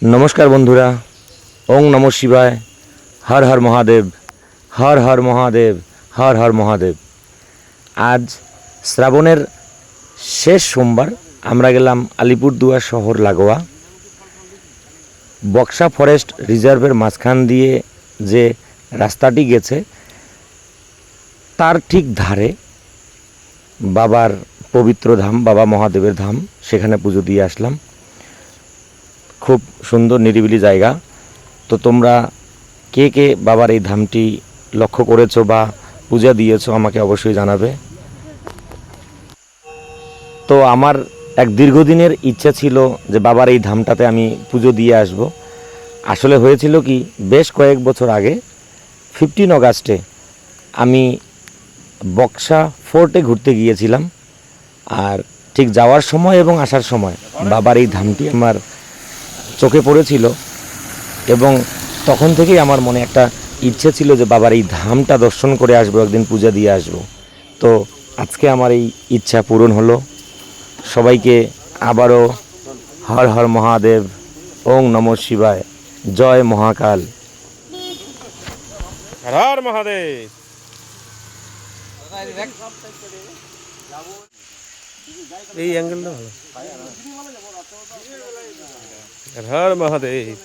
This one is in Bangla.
নমস্কার বন্ধুরা, ওং নমঃ শিবায়। হর হর মহাদেব, হর হর মহাদেব, হর হর মহাদেব। আজ শ্রাবণের শেষ সোমবার আমরা গেলাম আলিপুরদুয়ার শহর লাগোয়া বক্সা ফরেস্ট রিজার্ভের মাঝখান দিয়ে যে রাস্তাটি গেছে তার ঠিক ধারে বাবার পবিত্র ধাম, বাবা মহাদেবের ধাম। সেখানে পুজো দিয়ে আসলাম। খুব সুন্দর নিরিবিলি জায়গা। তো তোমরা কে কে বাবার এই ধামটি লক্ষ্য করেছো বা পূজা দিয়েছো আমাকে অবশ্যই জানাবে। তো আমার এক দীর্ঘদিনের ইচ্ছা ছিল যে বাবার এই ধামটাতে আমি পুজো দিয়ে আসব। আসলে হয়েছিল কি, বেশ কয়েক বছর আগে 15 অগাস্টে আমি বক্সা ফোর্টে ঘুরতে গিয়েছিলাম। আর ঠিক যাওয়ার সময় এবং আসার সময় বাবার এই ধামটি আমার চোখে পড়েছিল এবং তখন থেকেই আমার মনে একটা ইচ্ছে ছিল যে বাবার এই ধামটা দর্শন করে আসবো, একদিন পূজা দিয়ে আসবো। তো আজকে আমার এই ইচ্ছা পূরণ হলো। সবাইকে আবারও হর হর মহাদেব, ওং নমঃ শিবায়, জয় মহাকাল। হর হর মহাদেব। এই অ্যাঙ্গেলটা ভালো। হর হর মহাদেব।